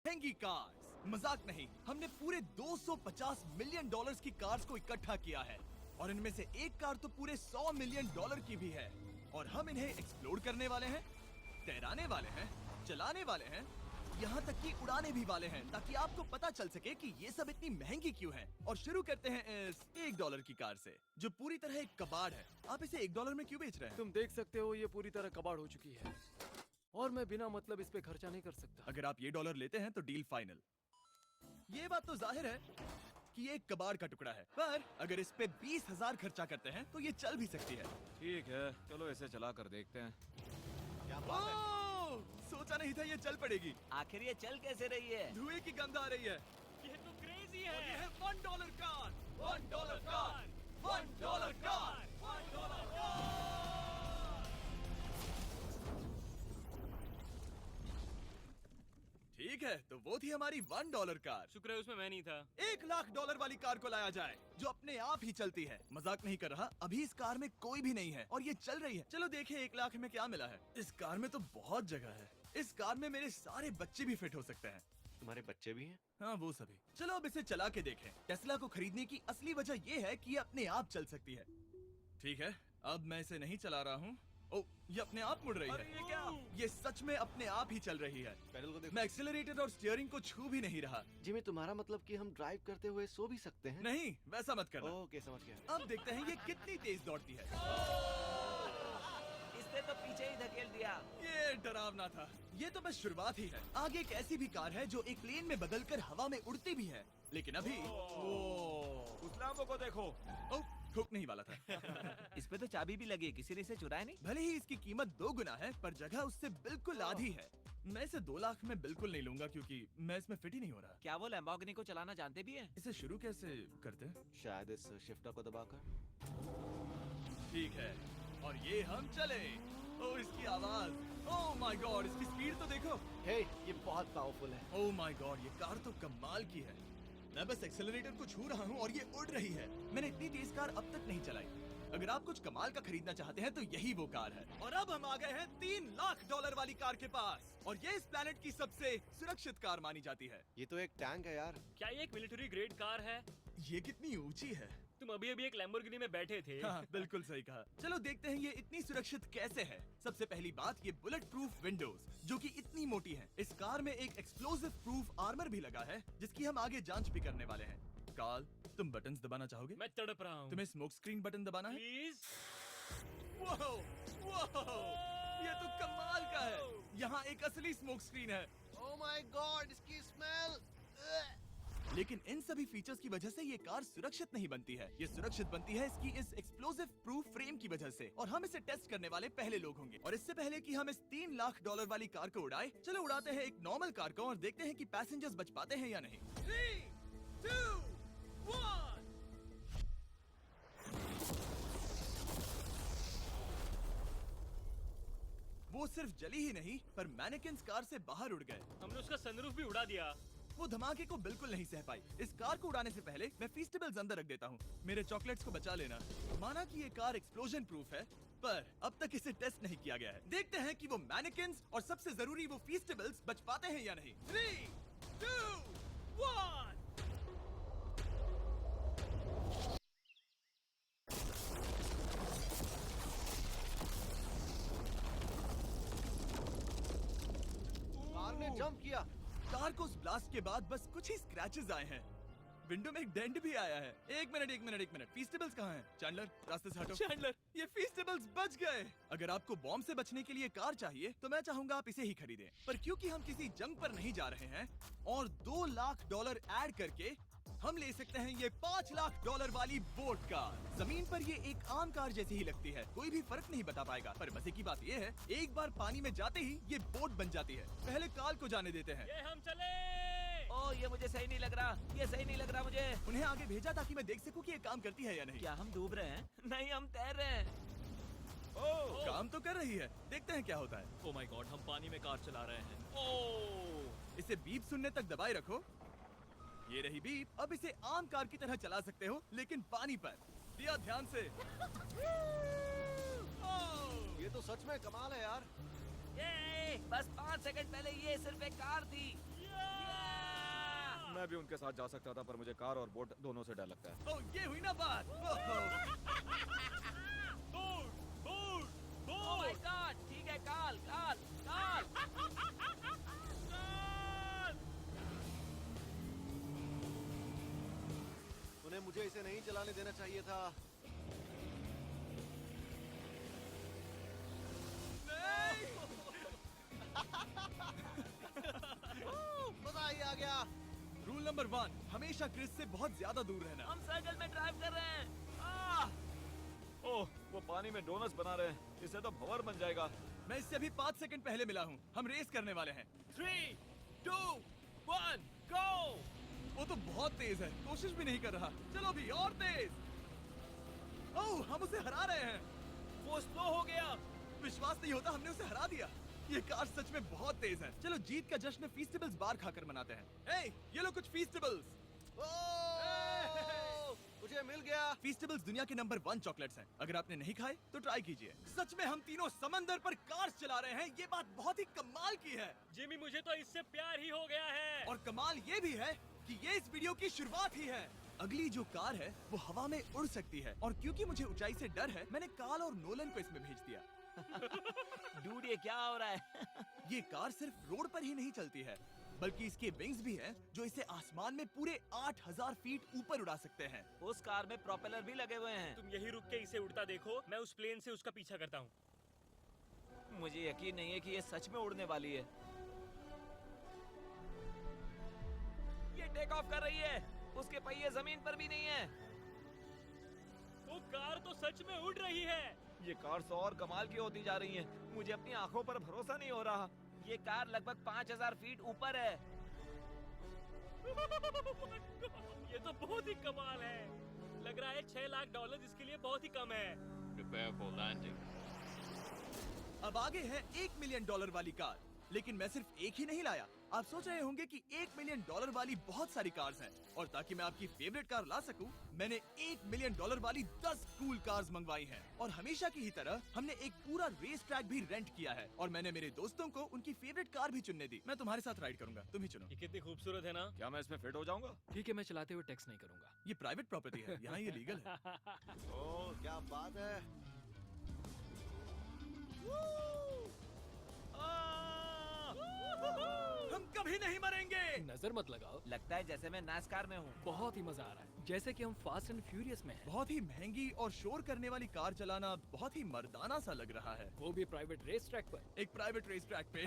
महंगी कार्स। मजाक नहीं, हमने पूरे 250 मिलियन डॉलर्स की कार्स को इकट्ठा किया है और इनमें से एक कार तो पूरे 100 मिलियन डॉलर की भी है। और हम इन्हें एक्सप्लोर करने वाले हैं, तैराने वाले हैं, चलाने वाले हैं, यहाँ तक कि उड़ाने भी वाले हैं, ताकि आपको पता चल सके कि ये सब इतनी महंगी क्यों है। और शुरू करते हैं इस $1 की कार से, जो पूरी तरह एक कबाड़ है। आप इसे $1 में क्यों बेच रहे हैं? तुम देख सकते हो ये पूरी तरह कबाड़ हो चुकी है और मैं बिना मतलब इस पे खर्चा नहीं कर सकता। अगर आप ये $1 लेते हैं तो डील फाइनल। ये बात तो जाहिर है कि ये एक कबाड़ का टुकड़ा है, पर अगर इस पे 20,000 खर्चा करते हैं तो ये चल भी सकती है। ठीक है, चलो इसे चला कर देखते हैं। क्या बात है? ओह, सोचा नहीं था ये चल पड़ेगी। आखिर ये चल कैसे रही है? धुएं की गंध आ रही है। ये तो क्रेजी और ये है $1 कार, $1 कार, $1 कार, $1 कार। ठीक है, तो वो थी हमारी $1 कार। शुक्र है उसमें मैं नहीं था। $1,00,000 वाली कार को लाया जाए, जो अपने आप ही चलती है। मजाक नहीं कर रहा, अभी इस कार में कोई भी नहीं है और ये चल रही है। चलो देखें 1 लाख में क्या मिला है। इस कार में तो बहुत जगह है। इस कार में मेरे सारे बच्चे भी फिट हो सकते हैं। तुम्हारे बच्चे भी हैं? हाँ, वो सभी। चलो अब इसे चला के देखें। टेस्ला को खरीदने की असली वजह ये है कि ये अपने आप चल सकती है। ठीक है, अब मैं इसे नहीं चला रहा हूँ। ओ, ये अपने आप मुड़ रही है। ये क्या? ये सच में अपने आप ही चल रही है। पैडल को देखो। मैं एक्सीलरेटर और स्टीयरिंग को छू भी नहीं रहा। जिमी, तुम्हारा मतलब कि हम ड्राइव करते हुए सो भी सकते हैं? नहीं, वैसा मत करना। ओके, समझ गया। अब देखते हैं ये कितनी तेज दौड़ती है। इसने तो पीछे ही धकेल दिया। ये डरावना था। ये तो बस शुरुआत ही है। आगे एक ऐसी भी कार है जो एक प्लेन में बदलकर हवा में उड़ती भी है, लेकिन अभी उस लैम्बो को देखो। ठोक नहीं वाला था। इस पे तो चाबी भी लगी है, किसी ने इसे चुराया नहीं? भले ही इसकी कीमत 2 गुना है, पर जगह उससे बिल्कुल आधी है। मैं इसे 2 लाख में बिल्कुल नहीं लूंगा, क्योंकि मैं इसमें फिट ही नहीं हो रहा। क्या वो लैम्बोर्गिनी को चलाना जानते भी है? इसे शुरू कैसे करते हैं? शायद इस शिफ्टर को दबाकर। ठीक है, और ये हम चले। ओह, इसकी आवाज, ओह माय गॉड, इसकी स्पीड तो देखो। हे, ये बहुत पावरफुल है। ओह माय गॉड, ये कार तो कमाल की है। मैं बस एक्सेलरेटर को छू रहा हूँ और ये उड़ रही है। मैंने इतनी तेज कार अब तक नहीं चलाई। अगर आप कुछ कमाल का खरीदना चाहते हैं तो यही वो कार है। और अब हम आ गए हैं $3,00,000 वाली कार के पास, और ये इस प्लेनेट की सबसे सुरक्षित कार मानी जाती है। ये तो एक टैंक है यार। क्या ये एक मिलिट्री ग्रेड कार है? ये कितनी ऊंची है। तुम अभी अभी एक लैम्बोर्गिनी में बैठे थे। हाँ, बिल्कुल सही कहा। चलो देखते हैं ये इतनी सुरक्षित कैसे है। सबसे पहली बात, ये बुलेट प्रूफ विंडोज, जो कि इतनी मोटी है। इस कार में एक एक्सप्लोसिव प्रूफ आर्मर भी लगा है, जिसकी हम आगे जांच भी करने वाले हैं। कार्ल, तुम बटन्स दबाना चाहोगे? मैं तड़प रहा हूँ। तुम्हें स्मोक स्क्रीन बटन दबाना है? प्लीज। वाओ, वाओ, ये तो कमाल का है। यहाँ एक असली स्मोक स्क्रीन है। ओह माय गॉड, इसकी स्मेल। लेकिन इन सभी फीचर्स की वजह से ये कार सुरक्षित नहीं बनती है। ये सुरक्षित बनती है इसकी इस एक्सप्लोसिव प्रूफ फ्रेम की वजह से, और हम इसे टेस्ट करने वाले पहले लोग होंगे। और इससे पहले कि हम इस $3,00,000 वाली कार को उड़ाए, चलो उड़ाते हैं एक नॉर्मल कार को और देखते हैं कि पैसेंजर्स बच पाते हैं या नहीं। 3, 2, 1। वो सिर्फ जली ही नहीं, पर मैनेकिन्स कार से बाहर उड़ गए। हमने उसका सनरूफ भी उड़ा दिया। वो धमाके को बिल्कुल नहीं सह पाई। इस कार को उड़ाने से पहले मैं फीस्टेबल्स अंदर रख देता हूँ। मेरे चॉकलेट्स को बचा लेना। माना कि ये कार एक्सप्लोजन प्रूफ है, पर अब तक इसे टेस्ट नहीं किया गया है। देखते हैं कि वो मैनेकिन्स और सबसे जरूरी वो फीस्टेबल्स बच पाते हैं या नहीं। 3, 2, 1। कार ने जंप किया। कार को उस ब्लास्ट के बाद बस कुछ ही स्क्रैचेस आए हैं। विंडो में एक डेंट भी आया है। एक मिनट, फीस्टेबल्स कहाँ हैं? चैंडलर, रास्ते से हटो। चैंडलर, ये फीस्टेबल्स बच गए। अगर आपको बॉम्ब से बचने के लिए कार चाहिए तो मैं चाहूंगा आप इसे ही खरीदें। पर क्योंकि हम किसी जंग पर नहीं जा रहे हैं और $2,00,000 ऐड करके हम ले सकते हैं ये $5,00,000 वाली बोट कार। जमीन पर ये एक आम कार जैसी ही लगती है, कोई भी फर्क नहीं बता पाएगा। पर मजे की बात ये है, एक बार पानी में जाते ही ये बोट बन जाती है। पहले कार्ल को जाने देते हैं। ये हम चले। ओ, ये मुझे सही नहीं लग रहा। ये सही नहीं लग रहा मुझे। उन्हें आगे भेजा ताकि मैं देख सकूं कि ये काम करती है या नहीं। क्या हम डूब रहे हैं? नहीं, हम तैर रहे हैं। काम तो कर रही है, देखते हैं क्या होता है। ओ माय गॉड, हम पानी में कार चला रहे हैं। ओह, इसे बीप सुनने तक दबाए रखो। ये रही बीप। अब इसे आम कार की तरह चला सकते हो, लेकिन पानी पर। दिया ध्यान से। ये तो सच में कमाल है यार। ये बस 5 सेकंड पहले ये सिर्फ एक कार थी। मैं भी उनके साथ जा सकता था, पर मुझे कार और बोट दोनों से डर लगता है। ओह, ये हुई ना बात। ओह माय गॉड, ठीक है, काल काल काल। उन्हें मुझे इसे नहीं चलाने देना चाहिए था। मजा ही आ गया। रूल नंबर 1, हमेशा क्रिस से बहुत ज्यादा दूर रहना। हम सर्कल में ड्राइव कर रहे हैं। आह! ओह, वो पानी में डोनट्स बना रहे हैं, इससे तो भंवर बन जाएगा। मैं इससे अभी 5 सेकंड पहले मिला हूँ। हम रेस करने वाले हैं। 3, 2, 1, गो! वो तो बहुत तेज है, कोशिश भी नहीं कर रहा। चलो भी और तेज। ओह, हम उसे हरा रहे हैं। वो स्लो हो गया। विश्वास नहीं होता, हमने उसे हरा दिया। ये कार सच में बहुत तेज है। चलो जीत का जश्न फीस्टेबल्स बार खाकर मनाते हैं। हे, ये लो कुछ फीस्टेबल्स। ओह, मुझे मिल गया। फीस्टेबल्स दुनिया के नंबर 1 चॉकलेट्स हैं। अगर आपने नहीं खाए तो ट्राई कीजिए। सच में हम तीनों समंदर पर कार चला रहे हैं। ये बात बहुत ही कमाल की है। जिमी, मुझे तो इससे प्यार ही हो गया है। और कमाल ये भी है कि ये इस वीडियो की शुरुआत ही है। अगली जो कार है वो हवा में उड़ सकती है, और क्योंकि मुझे ऊंचाई से डर है, मैंने काल और नोलन को इसमें भेज दिया। डूड, ये क्या हो रहा है? ये कार सिर्फ रोड पर ही नहीं चलती है, बल्कि इसके विंग्स भी हैं जो इसे आसमान में पूरे 8000 फीट ऊपर उड़ा सकते हैं। उस कार में प्रोपेलर भी लगे हुए हैं। तुम यही रुक के इसे उड़ता देखो, मैं उस प्लेन से उसका पीछा करता हूँ। मुझे यकीन नहीं है कि ये सच में उड़ने वाली है। ये टेक ऑफ कर रही है। उसके पहिए जमीन पर भी नहीं है। वो कार तो सच में उड़ रही है। ये कार तो और कमाल की होती जा रही है। मुझे अपनी आंखों पर भरोसा नहीं हो रहा। ये कार लगभग 5000 फीट ऊपर है। ये तो बहुत ही कमाल है। लग रहा है $6 लाख इसके लिए बहुत ही कम है। Prepare for landing. अब आगे है $1 मिलियन वाली कार, लेकिन मैं सिर्फ एक ही नहीं लाया। आप सोच रहे होंगे कि $1 मिलियन वाली बहुत सारी कार्स हैं, और ताकि मैं आपकी फेवरेट कार ला सकूं, मैंने $1 मिलियन वाली 10 कूल कार्स मंगवाई हैं। और हमेशा की ही तरह हमने एक पूरा रेस ट्रैक भी रेंट किया है, और मैंने मेरे दोस्तों को उनकी फेवरेट कार भी चुनने दी। मैं तुम्हारे साथ राइड करूंगा, तुम ही चुनो। ये कितनी खूबसूरत है ना। क्या मैं इसमें फिट हो जाऊंगा? ठीक है, मैं चलाते हुए टेक्स्ट नहीं करूंगा। ये प्राइवेट प्रॉपर्टी है, यहाँ ये लीगल है। ओह, क्या बात है। हम कभी नहीं मरेंगे। नजर मत लगाओ। लगता है जैसे मैं नासकार में हूँ। बहुत ही मजा आ रहा है, जैसे कि हम फास्ट एंड फ्यूरियस में हैं। बहुत ही महंगी और शोर करने वाली कार चलाना बहुत ही मर्दाना सा लग रहा है। वो भी प्राइवेट रेस ट्रैक पर। एक प्राइवेट रेस ट्रैक पे।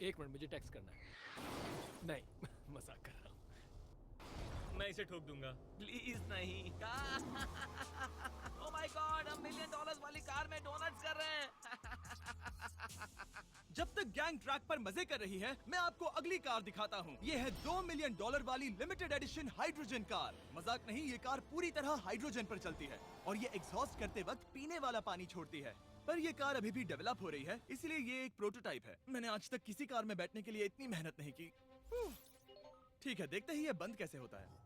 1 मिनट, मुझे टेक्स्ट करना है। नहीं, मजाक कर रहा हूँ। मैं इसे ठोक दूंगा। प्लीज नहीं। ओह माय गॉड, हम $1 मिलियन वाली कार में डोनट्स कर रहे हैं। जब तक गैंग ट्रैक पर मजे कर रही है, मैं आपको अगली कार दिखाता हूँ। ये है $2 मिलियन वाली लिमिटेड एडिशन हाइड्रोजन कार। मजाक नहीं, ये कार पूरी तरह हाइड्रोजन पर चलती है, और ये एग्जॉस्ट करते वक्त पीने वाला पानी छोड़ती है। पर ये कार अभी भी डेवलप हो रही है, इसलिए ये एक प्रोटोटाइप है। मैंने आज तक किसी कार में बैठने के लिए इतनी मेहनत नहीं की। ठीक है, देखते ही ये बंद कैसे होता है।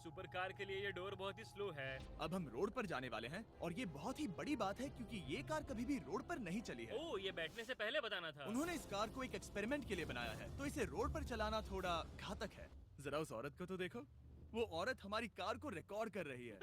सुपर कार के लिए ये डोर बहुत ही स्लो है। अब हम रोड पर जाने वाले हैं, और ये बहुत ही बड़ी बात है क्योंकि ये कार कभी भी रोड पर नहीं चली है। ओह, ये बैठने से पहले बताना था। उन्होंने इस कार को एक एक्सपेरिमेंट के लिए बनाया है, तो इसे रोड पर चलाना थोड़ा घातक है। जरा उस औरत को तो देखो, वो औरत हमारी कार को रिकॉर्ड कर रही है।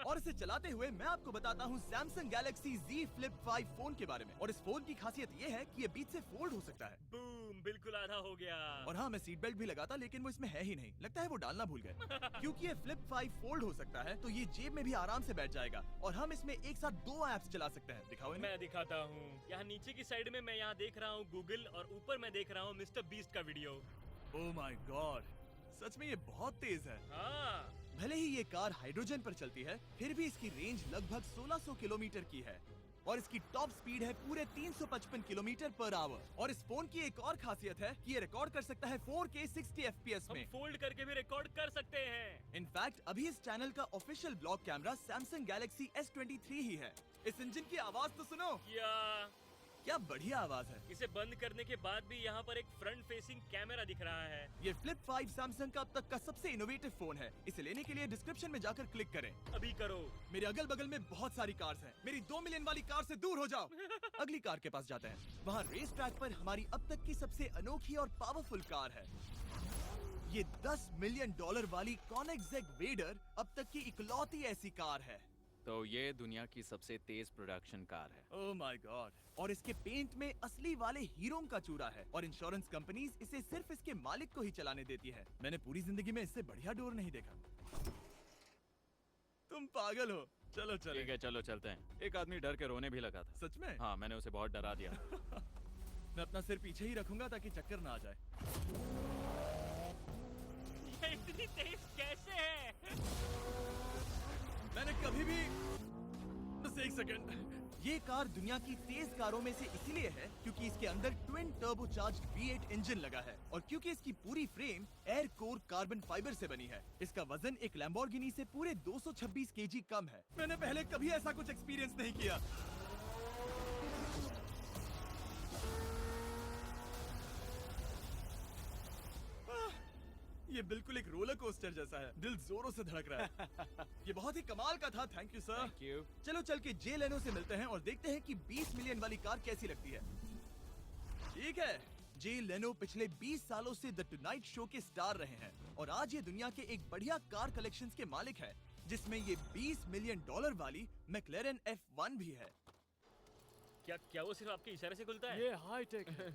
और इसे चलाते हुए मैं आपको बताता हूँ Samsung Galaxy Z Flip 5 phone के बारे में। और इस फोन की खासियत ये है कि ये बीच से फोल्ड हो सकता है। बूम, बिल्कुल आधा हो गया। और हाँ, मैं सीट बेल्ट भी लगाता, लेकिन वो इसमें है ही नहीं। लगता है वो डालना भूल गए। क्योंकि ये Flip 5 फोल्ड हो सकता है, तो ये जेब में भी आराम से बैठ जाएगा, और हम इसमें एक साथ 2 ऐप्स चला सकते हैं। दिखाओ इन्हें। मैं दिखाता हूँ। यहाँ नीचे की साइड में मैं यहाँ देख रहा हूँ गूगल, और ऊपर मैं देख रहा हूँ मिस्टर बीस्ट का वीडियो। ओह माय गॉड, सच में ये बहुत तेज है। हाँ, भले ही ये कार हाइड्रोजन पर चलती है, फिर भी इसकी रेंज लगभग 1600 किलोमीटर की है, और इसकी टॉप स्पीड है पूरे 355 किलोमीटर पर आवर। और इस फोन की एक और खासियत है कि ये रिकॉर्ड कर सकता है 4K 60 FPS हम में। फोल्ड करके भी रिकॉर्ड कर सकते हैं। इनफैक्ट अभी इस चैनल का official blog camera Samsung Galaxy S23 ही है। इस इंजन की आवाज तो सुनो। क्या क्या बढ़िया आवाज है। इसे बंद करने के बाद भी यहाँ पर एक फ्रंट फेसिंग कैमरा दिख रहा है। ये फ्लिप 5 सैमसंग का अब तक का सबसे इनोवेटिव फोन है। इसे लेने के लिए डिस्क्रिप्शन में जाकर क्लिक करें। अभी करो। मेरे अगल बगल में बहुत सारी कार्स हैं। मेरी 2 मिलियन वाली कार से दूर हो जाओ। अगली कार के पास जाते हैं। वहाँ रेस ट्रैक पर हमारी अब तक की सबसे अनोखी और पावरफुल कार है। ये $10 मिलियन वाली Koenigsegg वेडर अब तक की इकलौती ऐसी कार है। तो ये दुनिया की सबसे तेज प्रोडक्शन कार है। Oh my God. और इसके पेंट में असली वाले हीरो का चूरा है और इंश्योरेंस कंपनीज इसे सिर्फ इसके मालिक को ही चलाने देती है। मैंने पूरी जिंदगी में इससे बढ़िया डोर नहीं देखा। तुम पागल हो। चलो चलो। ठीक है, चलो चलते हैं। एक आदमी डर के रोने भी लगा था। सच में? हाँ, मैंने उसे बहुत डरा दिया। मैं अपना सिर पीछे ही रखूंगा ताकि चक्कर ना आ जाए। ये इतनी तेज कैसे है? मैंने कभी भी बस एक सेकंड। ये कार दुनिया की तेज कारों में से इसीलिए है क्योंकि इसके अंदर ट्विन टर्बोचार्ज्ड V8 इंजन लगा है और क्योंकि इसकी पूरी frame air core carbon fibre से बनी है। इसका वजन एक लैम्बोर्गिनी से पूरे 226 kg कम है। मैंने पहले कभी ऐसा कुछ एक्सपीरियंस नहीं किया। ये बिल्कुल एक रोलर कोस्टर जैसा है। दिल जोरों से धड़क रहा है। ये बहुत ही कमाल का था। Thank you sir. Thank you। चलो चल के जे लेनो से मिलते हैं और देखते हैं कि 20 मिलियन वाली कार कैसी लगती है। ठीक है, जे लेनो पिछले 20 सालों से द टुनाइट शो के स्टार रहे हैं और आज ये दुनिया के एक बढ़िया कार कलेक्शंस के मालिक है, जिसमें ये $20 मिलियन वाली मैक्लेरन F1 भी है। क्या वो सिर्फ आपके इशारे से खुलता है? ये हाई टेक है।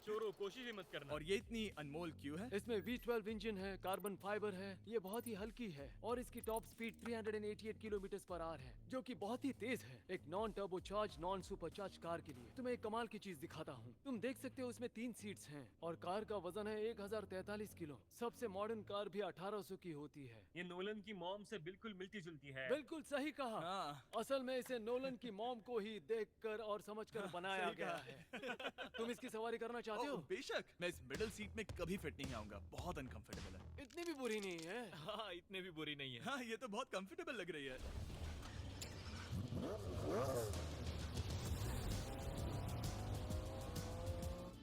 चोरों, कोशिश भी मत करना। और ये इतनी अनमोल क्यों है? इसमें V12 इंजन है, कार्बन फाइबर है, ये बहुत ही हल्की है और इसकी टॉप स्पीड 388 किलोमीटर/आवर है, जो कि बहुत ही तेज है एक non turbocharge non supercharge car के लिए। तुम्हें एक कमाल की चीज दिखाता हूँ। तुम देख सकते हो इसमें 3 सीट्स हैं और कार का वजन है 1043 किलो। सबसे मॉडर्न कार भी 1800 की होती है। ये नोलन की मॉम से बिल्कुल मिलती जुलती है। बिल्कुल सही कहा। हाँ। असल में इसे नोलन की मॉम को ही देखकर और समझकर बनाया सही गया कहा। है। तुम इसकी सवारी करना चाहते हो? ओह, बेशक। मैं इस मिडिल सीट में कभी फिट नहीं आऊंगा। बहुत अनकंफर्टेबल है। इतनी भी बुरी नहीं है। हाँ, इतने भी बुरी नहीं है। हाँ, ये तो बहुत कंफर्टेबल लग रही है।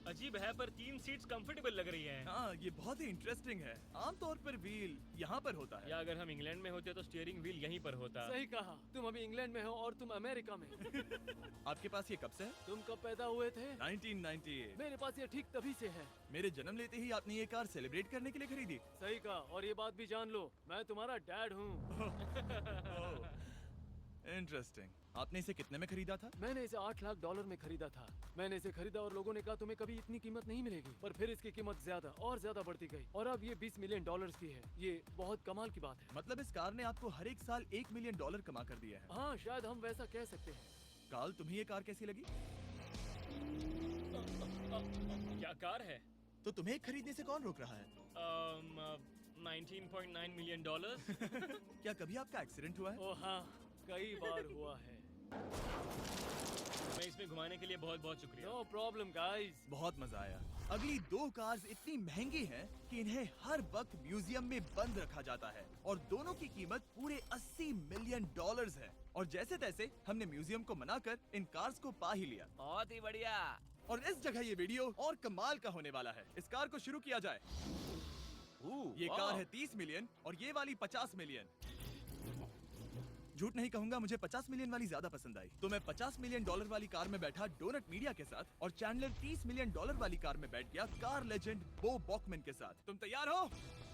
अजीब है पर 3 सीट्स कंफर्टेबल लग रही हैं। हाँ, ये बहुत ही इंटरेस्टिंग है। आमतौर पर व्हील यहाँ पर होता है। या अगर हम इंग्लैंड में होते तो स्टीयरिंग व्हील यहीं पर होता। सही कहा। तुम अभी इंग्लैंड में हो और तुम अमेरिका में। आपके पास ये कब से है? तुम कब पैदा हुए थे? 1998। मेरे पास ये ठीक तभी से है। मेरे जन्म लेते ही आपने ये कार सेलिब्रेट करने के लिए खरीदी। सही कहा। और ये बात भी जान लो, मैं तुम्हारा डैड हूँ। इंटरेस्टिंग। आपने इसे कितने में खरीदा था? मैंने इसे $8 लाख में खरीदा था। मैंने इसे खरीदा और लोगों ने कहा तुम्हें कभी इतनी कीमत नहीं मिलेगी, पर फिर इसकी कीमत ज्यादा और ज्यादा बढ़ती गई और अब ये $20 मिलियन की है। ये बहुत कमाल की बात है। मतलब इस कार ने आपको हर एक साल $1 मिलियन कमा कर दिया है। हाँ, शायद हम वैसा कह सकते हैं। काल, तुम्हें ये कार कैसी लगी? क्या कार है? तो तुम्हें खरीदने से कौन रोक रहा है? 19.9 मिलियन डॉलर। क्या कभी आपका एक्सीडेंट हुआ है? ओ हाँ, कई बार हुआ है। मैं इसमें घुमाने के लिए बहुत बहुत शुक्रिया। No problem guys. बहुत मजा आया। अगली 2 कार्स इतनी महंगी हैं कि इन्हें हर वक्त म्यूजियम में बंद रखा जाता है और दोनों की कीमत पूरे $80 मिलियन है। और जैसे तैसे हमने म्यूजियम को मनाकर इन कार्स को पा ही लिया। बहुत ही बढ़िया। और इस जगह ये वीडियो और कमाल का होने वाला है। इस कार को शुरू किया जाए। ये कार है 30 मिलियन और ये वाली 50 मिलियन। झूठ नहीं कहूंगा, मुझे 50 मिलियन वाली ज्यादा पसंद आई। तो मैं $50 मिलियन वाली कार में बैठा डोनट मीडिया के साथ और चैंडलर $30 मिलियन वाली कार में बैठ गया कार लेजेंड बो बॉकमैन के साथ। तुम तैयार हो?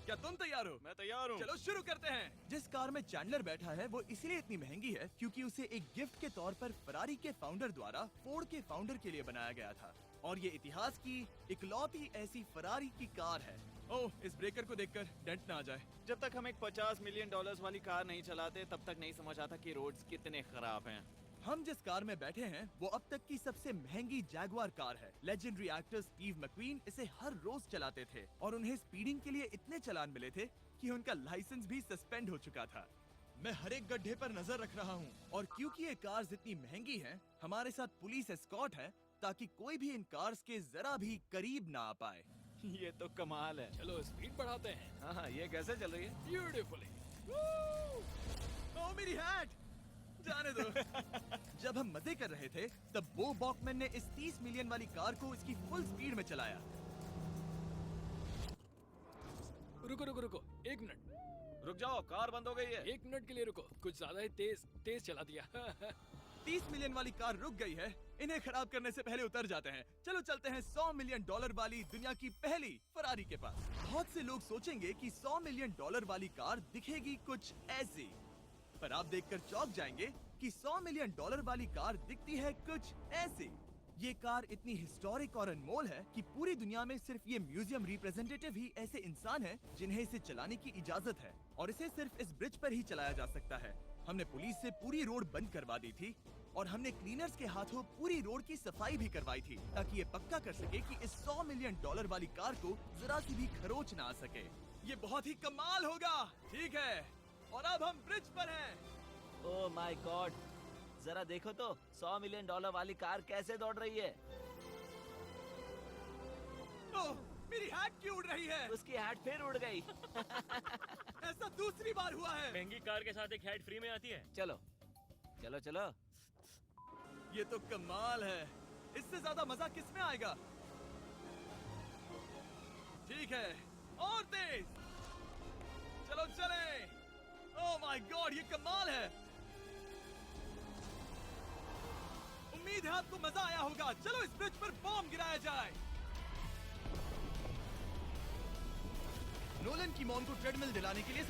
क्या तुम तैयार हो? मैं तैयार हूँ। चलो शुरू करते हैं। जिस कार में चैंडलर बैठा है वो इसलिए इतनी महंगी है क्योंकि उसे एक गिफ्ट के तौर पर फरारी के फाउंडर द्वारा फोर्ड के फाउंडर के लिए बनाया गया था और ये इतिहास की इकलौती ऐसी फरारी की कार है। ओह, इस ब्रेकर को देखकर डेंट ना आ जाए। जब तक हम एक $50 मिलियन वाली कार नहीं चलाते तब तक नहीं समझ आता कि रोड्स कितने खराब हैं। हम जिस कार में बैठे हैं वो अब तक की सबसे महंगी जैगवार कार है। लेजेंडरी एक्टर स्टीव मैक्वीन इसे हर रोज चलाते थे और उन्हें स्पीडिंग के लिए इतने चालान मिले थे कि उनका लाइसेंस भी सस्पेंड हो चुका था। मैं हर एक गड्ढे पर नजर रख रहा हूँ और क्योंकि ये कार्स इतनी महंगी हैं, हमारे साथ पुलिस एस्कॉर्ट है ताकि कोई भी इन कार्स के जरा भी करीब ना आ पाए। ये तो कमाल है। चलो स्पीड बढ़ाते हैं। हाँ, ये कैसे चल रही है? ब्यूटीफुली। ओह, मेरी हैट! जाने दो। जब हम मजे कर रहे थे तब बो बॉकमैन ने इस 30 मिलियन वाली कार को इसकी फुल स्पीड में चलाया। रुको रुको रुको, 1 मिनट। रुक जाओ, कार बंद हो गई है। 1 मिनट के लिए रुको, कुछ ज्यादा ही तेज चला दिया। 30 मिलियन वाली कार रुक गई है। इन्हें खराब करने से पहले उतर जाते हैं। चलो चलते हैं $100 मिलियन वाली दुनिया की पहली फरारी के पास। बहुत से लोग सोचेंगे कि $100 मिलियन वाली कार दिखेगी कुछ ऐसी, पर आप देखकर चौंक जाएंगे कि $100 मिलियन वाली कार दिखती है कुछ ऐसी। ये कार इतनी हिस्टोरिक और अनमोल है कि पूरी दुनिया में सिर्फ ये म्यूजियम रिप्रेजेंटेटिव ही ऐसे इंसान हैं जिन्हें इसे चलाने की इजाजत है, और इसे सिर्फ इस ब्रिज पर ही चलाया जा सकता है। हमने पुलिस से पूरी रोड बंद करवा दी थी और हमने क्लीनर्स के हाथों पूरी रोड की सफाई भी करवाई थी, ताकि ये पक्का कर सके कि इस $100 मिलियन वाली कार को जरा सी भी खरोच ना आ सके। ये बहुत ही कमाल होगा, ठीक है? और अब हम ब्रिज पर हैं। ओह माय गॉड, जरा देखो तो $100 मिलियन वाली कार कैसे दौड़ रही है। ओह, मेरी हैट क्यों उड़ रही है? उसकी हैट फिर उड़ गई। ऐसा दूसरी बार हुआ है। महंगी कार के साथ एक हेड फ्री में आती है। चलो चलो चलो। ये तो कमाल है। इससे ज्यादा मजा किसमें आएगा? ठीक है, और तेज। चलो चले। ओह माय गॉड, ये कमाल है। उम्मीद है आपको मजा आया होगा। चलो इस ब्रिज पर बॉम्ब गिराया जाए। नोलन की मॉम को ट्रेडमिल दिलाने के लिए